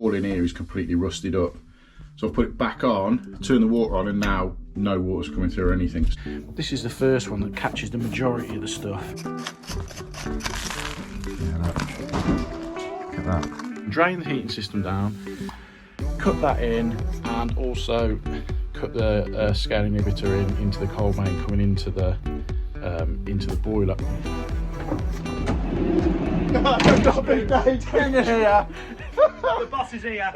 All in here is completely rusted up. So I've put it back on, turn the water on, and now no water's coming through or anything. This is the first one that catches the majority of the stuff. Look at that. Drain the heating system down, cut that in, and also cut the scale inhibitor into the cold main coming into the boiler. The boss is here.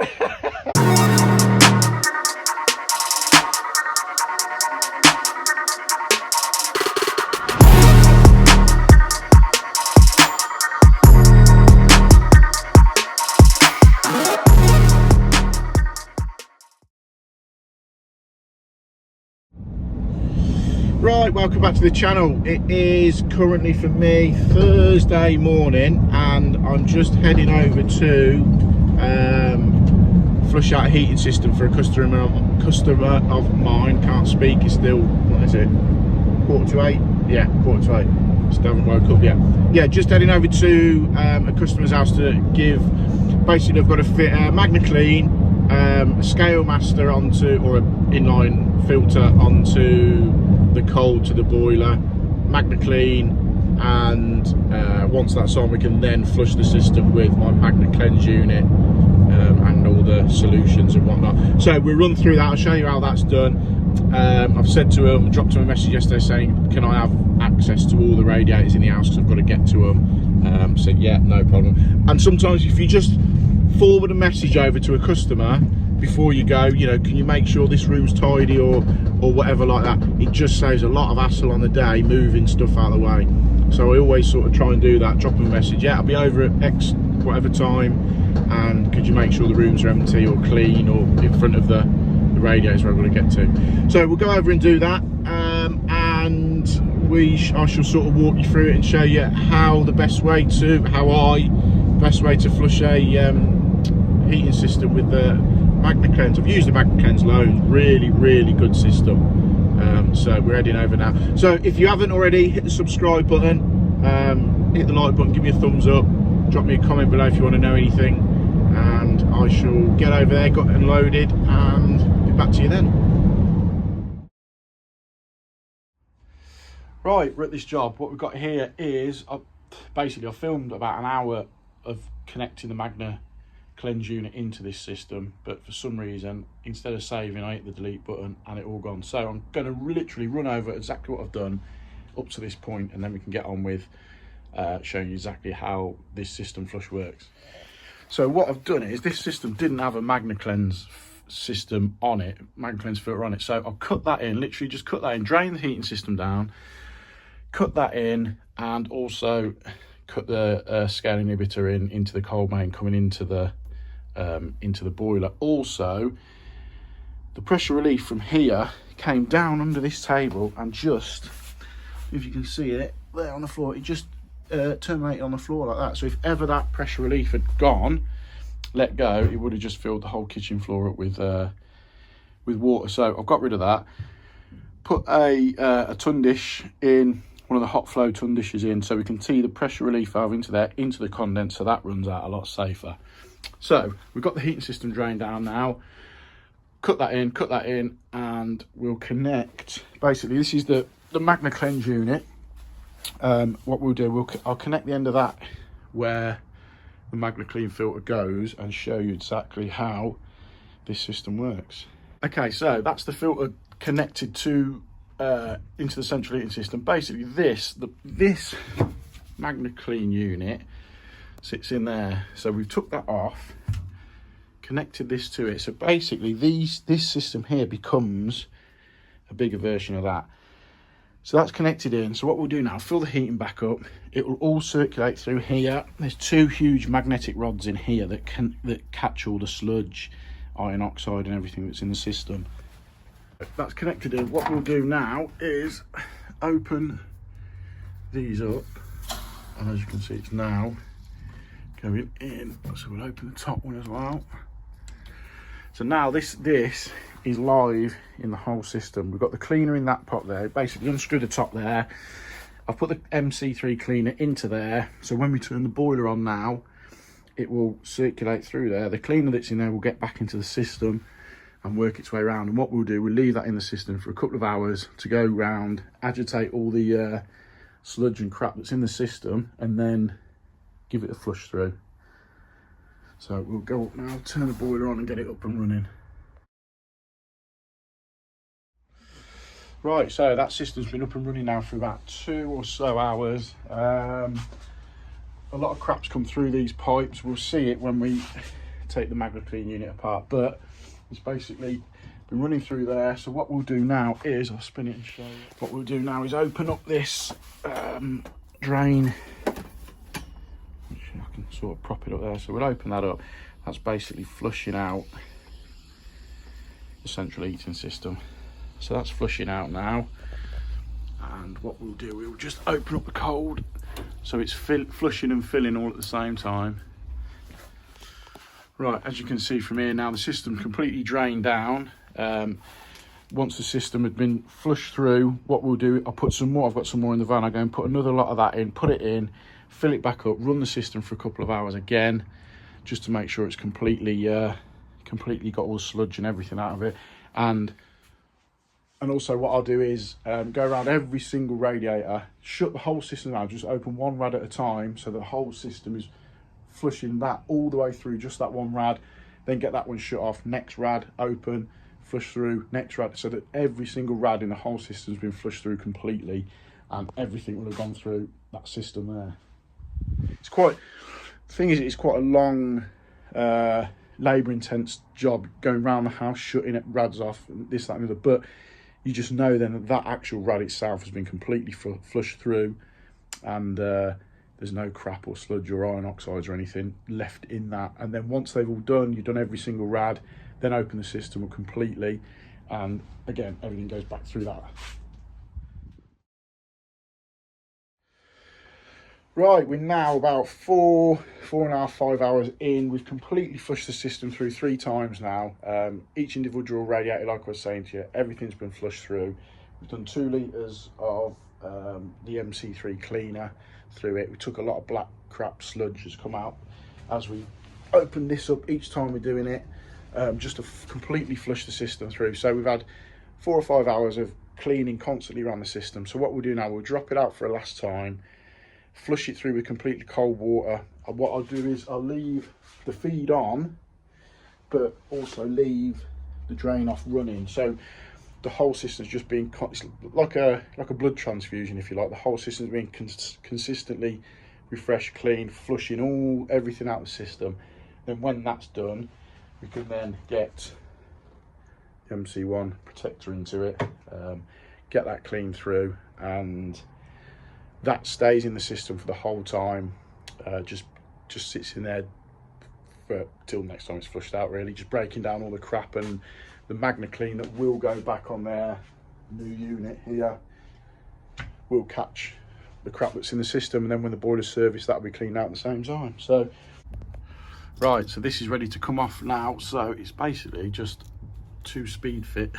Right, welcome back to the channel. It is currently for me Thursday morning, and I'm just heading over to flush out a heating system for a customer of mine. Can't speak. It's still, what is it, 7:45? Yeah, 7:45. Still haven't woke up yet. Yeah, just heading over to a customer's house to give. Basically, I've got to fit a MagnaClean, a Scale Master onto, or an inline filter onto the cold to the boiler, MagnaClean, and once that's on, we can then flush the system with my MagnaCleanse unit and all the solutions and whatnot. So we'll run through that. I'll show you how that's done. I've said to him, dropped him a message yesterday saying, can I have access to all the radiators in the house because I've got to get to them. Said yeah, no problem. And sometimes if you just forward a message over to a customer before you go, you know, can you make sure this room's tidy or whatever like that, it just saves a lot of hassle on the day moving stuff out of the way. So I always sort of try and do that, drop them a message, yeah, I'll be over at X whatever time, and could you make sure the rooms are empty or clean or in front of the radiators where I've got to get to. So we'll go over and do that, and I shall sort of walk you through it and show you how the best way to flush a heating system with the MagnaCleanse. I've used the MagnaCleanse loads, really good system. So we're heading over now. So if you haven't already, hit the subscribe button, hit the like button, give me a thumbs up, drop me a comment below if you want to know anything, and I shall get over there, got it unloaded, and be back to you then. Right, we're at this job. What we've got here is, basically I filmed about an hour of connecting the MagnaCleanse unit into this system, but for some reason, instead of saving, I hit the delete button and it all gone. So I'm going to literally run over exactly what I've done up to this point, and then we can get on with showing you exactly how this system flush works. So what I've done is, this system didn't have a MagnaCleanse system on it, MagnaCleanse filter on it, so I'll cut that in, literally just cut that in, drain the heating system down, cut that in, and also cut the scale inhibitor into the cold main coming into the boiler. Also, the pressure relief from here came down under this table and just, if you can see it there on the floor, it just terminated on the floor like that. So if ever that pressure relief had gone, let go, it would have just filled the whole kitchen floor up with water. So I've got rid of that, put a ton dish in, one of the hot flow ton dishes in, so we can tee the pressure relief valve into there, into the condenser. That runs out a lot safer. So we've got the heating system drained down now. Cut that in, and we'll connect. Basically, this is the MagnaCleanse unit. What we'll do, I'll connect the end of that where the MagnaClean filter goes and show you exactly how this system works. Okay, so that's the filter connected to into the central heating system. Basically, this MagnaClean unit sits in there. So we've took that off, connected this to it. So basically, this system here becomes a bigger version of that. So that's connected in. So what we'll do now, fill the heating back up. It will all circulate through here. There's two huge magnetic rods in here that catch all the sludge, iron oxide, and everything that's in the system. That's connected in. What we'll do now is open these up, and as you can see, it's now going in. So we'll open the top one as well. So now this is live in the whole system. We've got the cleaner in that pot there. Basically unscrew the top there. I've put the MC3 cleaner into there. So when we turn the boiler on now, it will circulate through there. The cleaner that's in there will get back into the system and work its way around. And what we'll do, we'll leave that in the system for a couple of hours to go round, agitate all the sludge and crap that's in the system, and then give it a flush through. So we'll go up now, turn the boiler on and get it up and running. Right, so that system's been up and running now for about 2 or so hours. A lot of crap's come through these pipes. We'll see it when we take the MagnaClean unit apart, but it's basically been running through there. So what we'll do now is, I'll spin it and show you. What we'll do now is open up this drain. I can sort of prop it up there. So we'll open that up. That's basically flushing out the central heating system. So that's flushing out now. And what we'll do, we'll just open up the cold. So it's flushing and filling all at the same time. Right, as you can see from here now, the system completely drained down. Once the system had been flushed through, what we'll do, I'll put some more, I've got some more in the van, I'll go and put another lot of that in, put it in, fill it back up, run the system for a couple of hours again, just to make sure it's completely got all the sludge and everything out of it. And also what I'll do is go around every single radiator, shut the whole system down, just open one rad at a time, so the whole system is flushing that all the way through, just that one rad, then get that one shut off, next rad open, flush through, next rad, so that every single rad in the whole system has been flushed through completely, and everything will have gone through that system there. It's quite, the thing is, it's quite a long labour intense job going around the house shutting it rads off and this, that and the other, but you just know then that that actual rad itself has been completely flushed through, and there's no crap or sludge or iron oxides or anything left in that. And then once they've all done, you've done every single rad, then open the system completely, and again everything goes back through that. Right, we're now about 4.5, 5 hours in. We've completely flushed the system through 3 times now. Each individual radiator, like I was saying to you, everything's been flushed through. We've done 2 litres of the MC3 cleaner through it. We took a lot of black crap sludge has come out as we open this up each time we're doing it, just to completely flush the system through. So we've had 4 or 5 hours of cleaning constantly around the system. So what we'll do now, we'll drop it out for a last time, flush it through with completely cold water. And what I'll do is I'll leave the feed on, but also leave the drain off running. So the whole system's just being, it's like a blood transfusion, if you like. The whole system's being consistently refreshed, clean, flushing everything out of the system. Then when that's done, we can then get the MC1 protector into it, get that clean through, and that stays in the system for the whole time. Just sits in there till next time it's flushed out, really, just breaking down all the crap, and the MagnaClean that will go back on their new unit here will catch the crap that's in the system, and then when the boiler's serviced, that'll be cleaned out at the same time. So right, so this is ready to come off now. So it's basically just 2 speed fit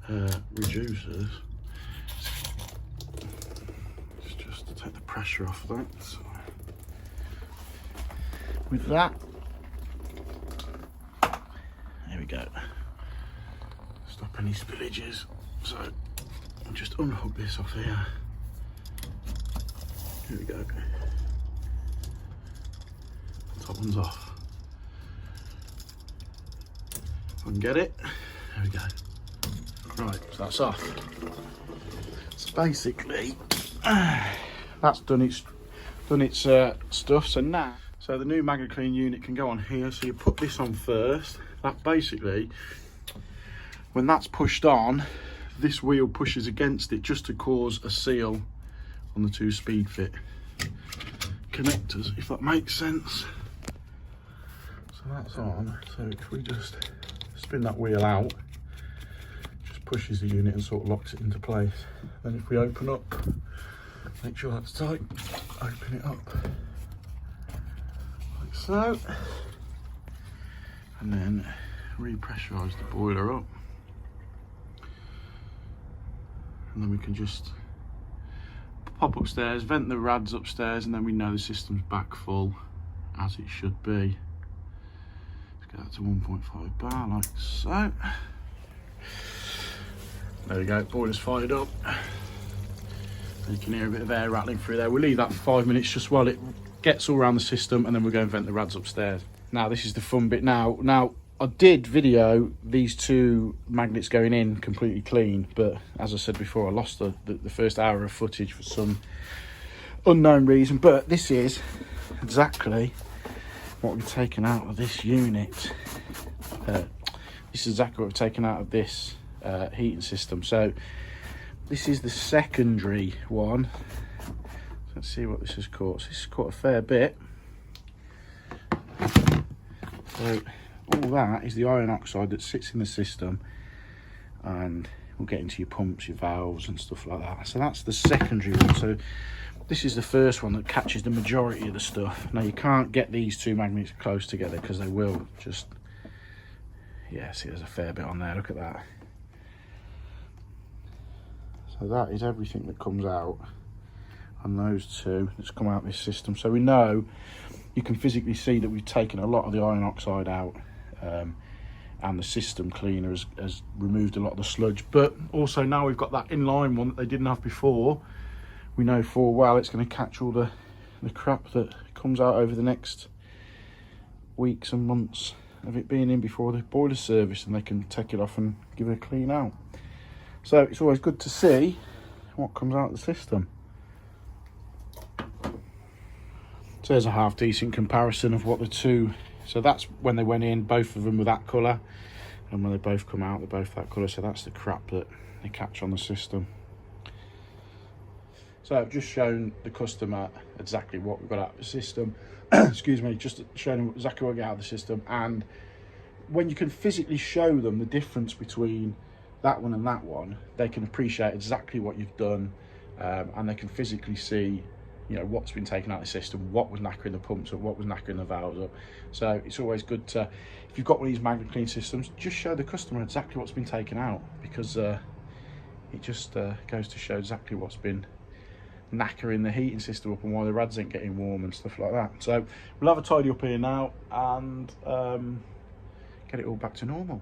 reducers. Just to take the pressure off that. So with that, there we go. Stop any spillages. So I'll just unhook this off here. Here we go. Top one's off. If I can get it. There we go. Right, so that's off. So basically, that's done its stuff. So now, the new MagnaClean unit can go on here. So you put this on first. That basically, when that's pushed on, this wheel pushes against it just to cause a seal on the 2 speed fit connectors, if that makes sense. So that's on. So if we just spin that wheel out, just pushes the unit and sort of locks it into place. Then if we open up, make sure that's tight, open it up like so, and then repressurize the boiler up, and then we can just pop upstairs, vent the rads upstairs, and then we know the system's back full, as it should be. Let's get that to 1.5 bar like so. There we go, boiler's fired up. You can hear a bit of air rattling through there. We'll leave that for 5 minutes just while it gets all around the system, and then we'll go and vent the rads upstairs. Now this is the fun bit now. I did video these two magnets going in completely clean, but as I said before, I lost the first hour of footage for some unknown reason. But this is exactly what we've taken out of this unit. This is exactly what we've taken out of this heating system. So this is the secondary one. Let's see what this has caught. This has caught a fair bit. So all that is the iron oxide that sits in the system, and we'll get into your pumps, your valves and stuff like that. So that's the secondary one. So this is the first one that catches the majority of the stuff. Now you can't get these two magnets close together because they will just, yeah, see there's a fair bit on there, look at that. So that is everything that comes out on those two that's come out of this system. So we know, you can physically see that we've taken a lot of the iron oxide out, and the system cleaner has removed a lot of the sludge. But also now we've got that inline one that they didn't have before. We know full well it's going to catch all the crap that comes out over the next weeks and months of it being in before the boiler service, and they can take it off and give it a clean out. So it's always good to see what comes out of the system. So there's a half decent comparison of what the two, so that's when they went in, both of them were that colour, and when they both come out they're both that colour. So that's the crap that they catch on the system. So I've just shown the customer exactly what we've got out of the system. Excuse me, just showing them exactly what we get out of the system. And when you can physically show them the difference between that one and that one, they can appreciate exactly what you've done, and they can physically see, you know, what's been taken out of the system, what was knackering the pumps up, what was knackering the valves up. So it's always good to, if you've got one of these MagnaCleanse systems, just show the customer exactly what's been taken out, because it just goes to show exactly what's been knackering the heating system up and why the rads ain't getting warm and stuff like that. So we'll have a tidy up here now and get it all back to normal.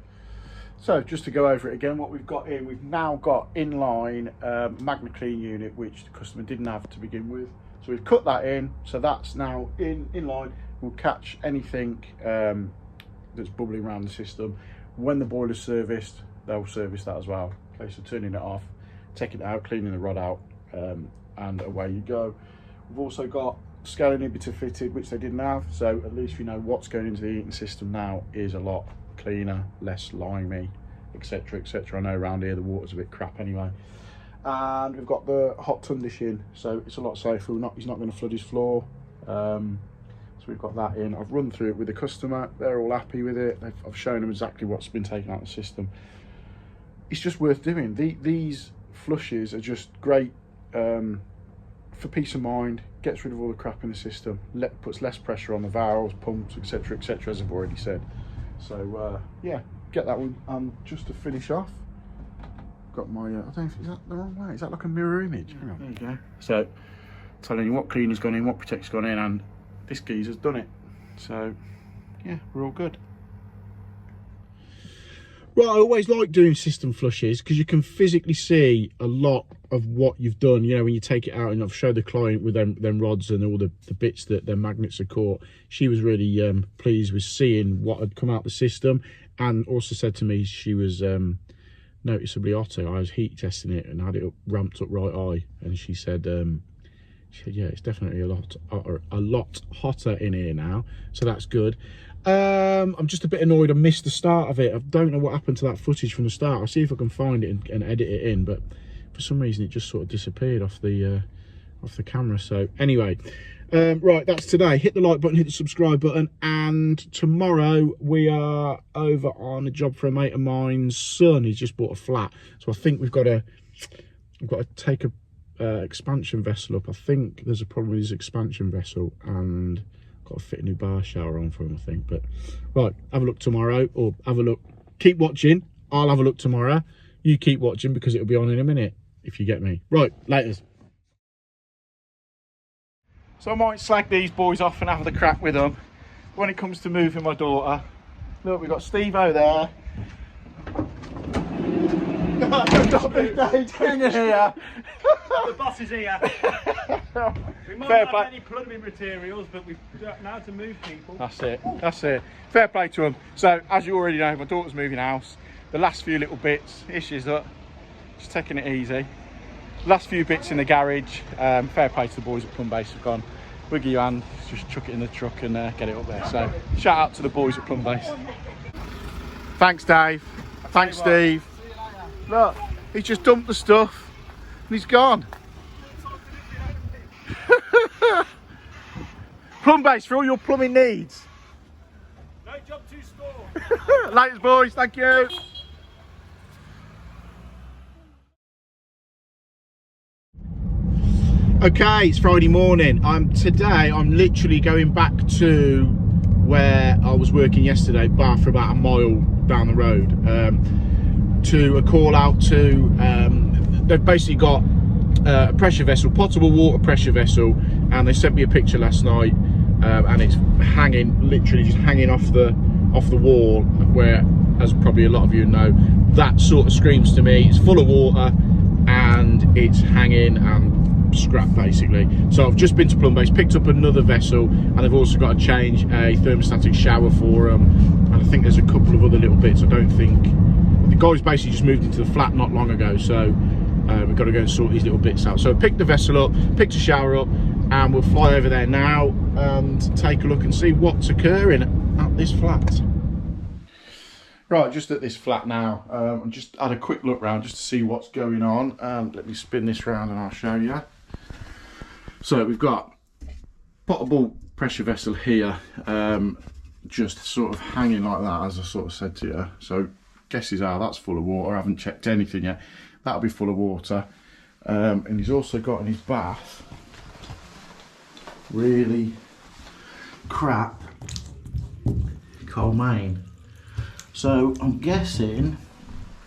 So just to go over it again, what we've got here, we've now got inline MagnaClean unit, which the customer didn't have to begin with. So we've cut that in, so that's now inline. We'll catch anything that's bubbling around the system. When the boiler's serviced, they'll service that as well. Okay, so turning it off, taking it out, cleaning the rod out, and away you go. We've also got scale inhibitor fitted, which they didn't have, so at least we know what's going into the heating system now is a lot cleaner, less limey, etc, etc. I know around here the water's a bit crap anyway. And we've got the hot tun dish in, so it's a lot safer. He's not going to flood his floor. So we've got that in. I've run through it with the customer, they're all happy with it. I've shown them exactly what's been taken out of the system. It's just worth doing. These flushes are just great for peace of mind, gets rid of all the crap in the system, puts less pressure on the valves, pumps, etc, etc, as I've already said. So yeah, get that one. And just to finish off, got my I don't know if, is that the wrong way, is that like a mirror image? Hang on. There you go. So telling you what cleaner's gone in, what protect's gone in, and this geezer's done it. So yeah, we're all good. Right, I always like doing system flushes because you can physically see a lot of what you've done. You know, when you take it out, and I've showed the client with them rods and all the bits that their magnets are caught. She was really pleased with seeing what had come out the system, and also said to me she was noticeably hotter. I was heat testing it and had it ramped up right high, and she said yeah, it's definitely a lot hotter in here now, so that's good. I'm just a bit annoyed I missed the start of it. I don't know what happened to that footage from the start. I'll see if I can find it and edit it in, but for some reason it just sort of disappeared off the camera. So anyway, right, that's today. Hit the like button, hit the subscribe button, and tomorrow we are over on a job for a mate of mine's son. He's just bought a flat, so I think we've got to take a expansion vessel up. I think there's a problem with his expansion vessel, and got to fit a new bar shower on for him, I think. But right, have a look tomorrow, or have a look, keep watching. I'll have a look tomorrow, you keep watching, because it'll be on in a minute, if you get me. Right, laters. So I might slag these boys off and have the crack with them. when it comes to moving my daughter. Look, we've got Steve-O there. Not Big Dave King here. The boss is here. We might Fair not play. have any plumbing materials, but we've got now to move people. That's it, that's it. Fair play to them. So, as you already know, my daughter's moving house. The last few little bits, here she's up, just taking it easy. Last few bits in the garage. Fair play to the boys at Plumbase have gone, wiggle your hand, just chuck it in the truck and get it up there. So, shout out to the boys at Plumbase. Thanks, Dave. Thanks, Steve. Look, he's just dumped the stuff and he's gone. Plumbase for all your plumbing needs. No job to store. Latest, boys, thank you. Okay, it's Friday morning. Today I'm literally going back to where I was working yesterday, bar for about a mile down the road, to a call out to, they've basically got a pressure vessel, potable water pressure vessel, and they sent me a picture last night, and it's hanging, literally just hanging off the wall, where, as probably a lot of you know, that sort of screams to me. It's full of water and it's hanging and scrap basically. So I've just been to Plumbase, picked up another vessel, and they've also got to change a thermostatic shower for them, and I think there's a couple of other little bits. I don't think the guys basically just moved into the flat not long ago, so we've got to go and sort these little bits out. So I picked the vessel up, picked a shower up, and we'll fly over there now and take a look and see what's occurring at this flat. Right, just at this flat now. I just had a quick look round just to see what's going on. Let me spin this round and I'll show you. So we've got potable pressure vessel here, just sort of hanging like that, as I sort of said to you. So guesses are that's full of water. I haven't checked anything yet. That'll be full of water. And he's also got in his bath really crap coal main. So I'm guessing,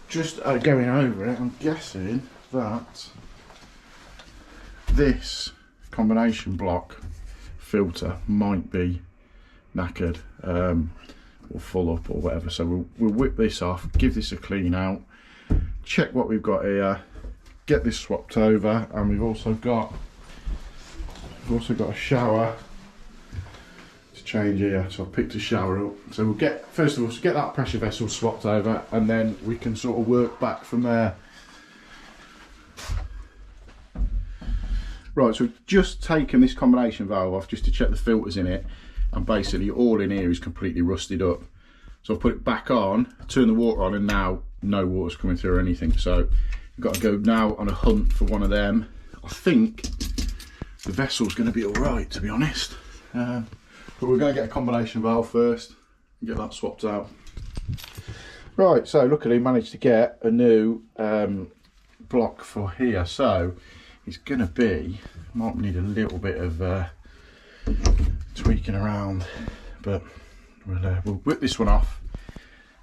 just going over it, I'm guessing that this combination block filter might be knackered, or full up or whatever. So we'll whip this off, give this a clean out, check what we've got here, get this swapped over, and we've also got a shower to change here. So I've picked a shower up. So we'll get, first of all, get that pressure vessel swapped over, and then we can sort of work back from there. Right, so we've just taken this combination valve off just to check the filters in it, and basically all in here is completely rusted up. So I've put it back on, turn the water on, and now no water's coming through or anything. So we've got to go now on a hunt for one of them. I think the vessel's going to be all right, to be honest. But we're going to get a combination valve first and get that swapped out. Right, so luckily managed to get a new block for here. So it's going to be, might need a little bit of tweaking around, but we'll whip this one off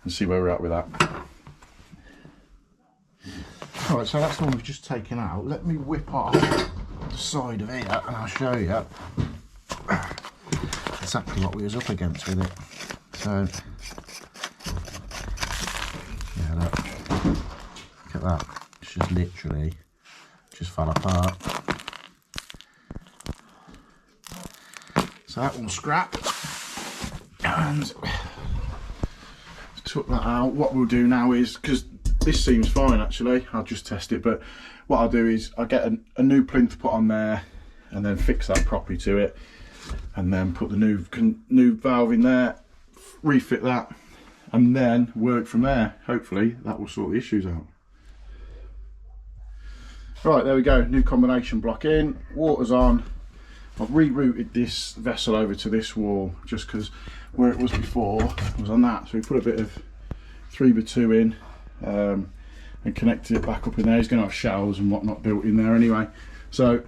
and see where we're at with that. Alright, so that's the one we've just taken out. Let me whip off the side of here and I'll show you exactly what we was up against with it. So yeah, look at that, it's just literally just fell apart. So that one's scrapped, and took that out. What we'll do now is, because this seems fine actually, I'll just test it, but what I'll do is I'll get a new plinth put on there and then fix that properly to it, and then put the new valve in there, refit that, and then work from there. Hopefully that will sort the issues out. Right, there we go, new combination block in, water's on. I've rerouted this vessel over to this wall just because where it was before was on that. So we put a bit of 3x2 in and connected it back up in there. He's going to have showers and whatnot built in there anyway. So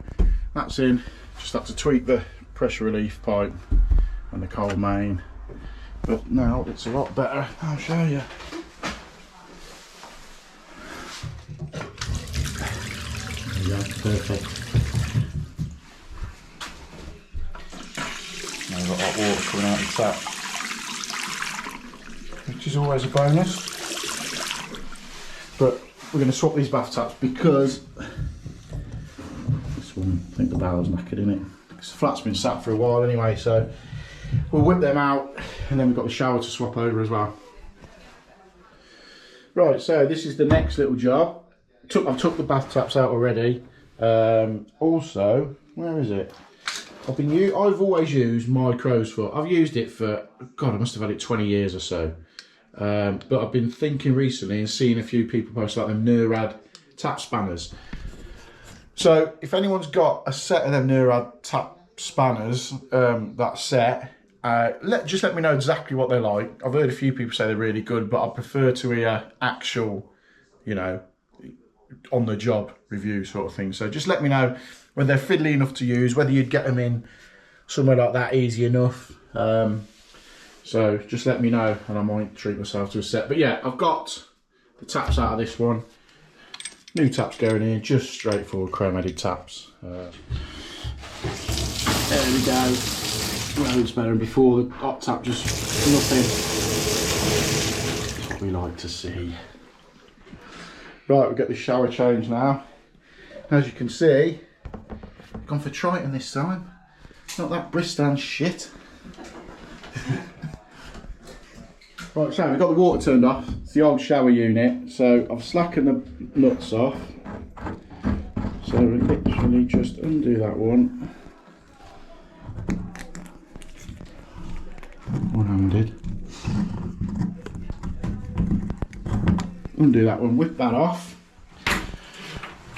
that's in. Just had to tweak the pressure relief pipe and the coal main. But now it's a lot better. I'll show you. There we go, perfect. got hot water coming out of the tap, which is always a bonus. But we're going to swap these bath taps because this one, I think the barrel's knackered in it. This flat's been sat for a while anyway, so we'll whip them out, and then we've got the shower to swap over as well. Right, so this is the next little job. I've took the bath taps out already. Also, where is it? I've always used my crow's foot. I've used it for, God, I must have had it 20 years or so. But I've been thinking recently and seeing a few people post like them Nurad tap spanners. So if anyone's got a set of them Nurad tap spanners, that set, just let me know exactly what they're like. I've heard a few people say they're really good, but I prefer to hear actual, you know, on the job review sort of thing. So just let me know whether they're fiddly enough to use, whether you'd get them in somewhere like that easy enough. So just let me know and I might treat myself to a set. But yeah, I've got the taps out of this one. New taps going in, just straightforward chrome-headed taps. There we go. Loads better than before. The hot tap just nothing. That's what we like to see. Right, we've got the shower change now. As you can see, I've gone for Triton this time. Not that Bristan shit. Right, so we've got the water turned off. It's the old shower unit. So I've slackened the nuts off. So we literally just undo that one. One-handed. Undo that one, whip that off.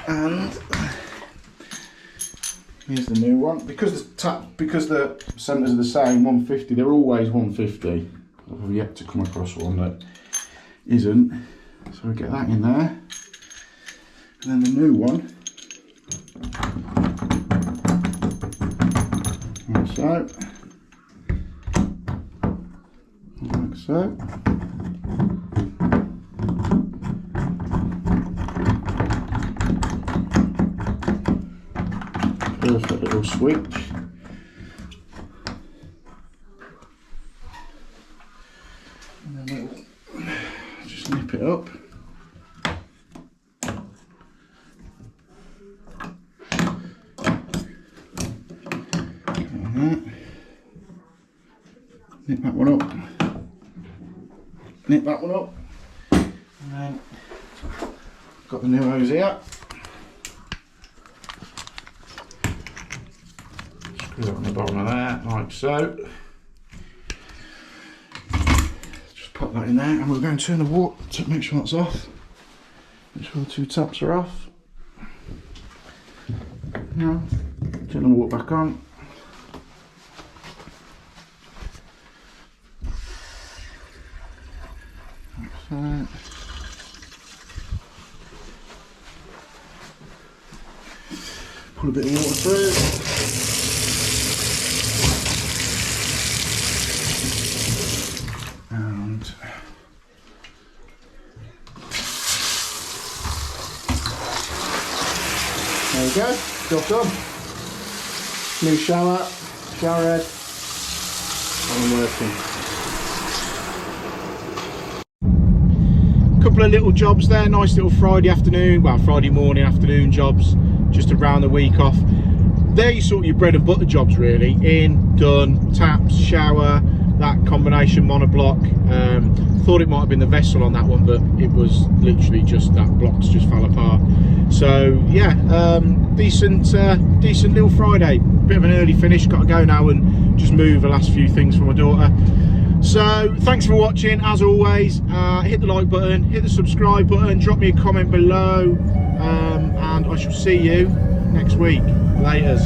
And here's the new one. Because the centres are the same, 150, they're always 150. I've yet to come across one that isn't. So we get that in there. And then the new one. Like so. Like so. Perfect little switch. And then we'll just nip it up. Nip that one up. Nip that one up. And then got the new hose here. Screw that on the bottom of there, like so. Just pop that in there, and we're going to turn the water to make sure that's off. Make sure the two taps are off. Now, turn the water back on. Like so. Pull a bit of water through. And there we go, job done. New shower head, and working. Couple of little jobs there, nice little Friday afternoon, well Friday morning, afternoon jobs, just to round the week off. There you sort your bread and butter jobs really, in, done, taps, shower, that combination monoblock. Thought it might have been the vessel on that one, but it was literally just that blocks just fell apart. So yeah, decent little Friday. Bit of an early finish, got to go now and just move the last few things for my daughter. So thanks for watching, as always. Hit the like button, hit the subscribe button, drop me a comment below, and I shall see you next week. Laters.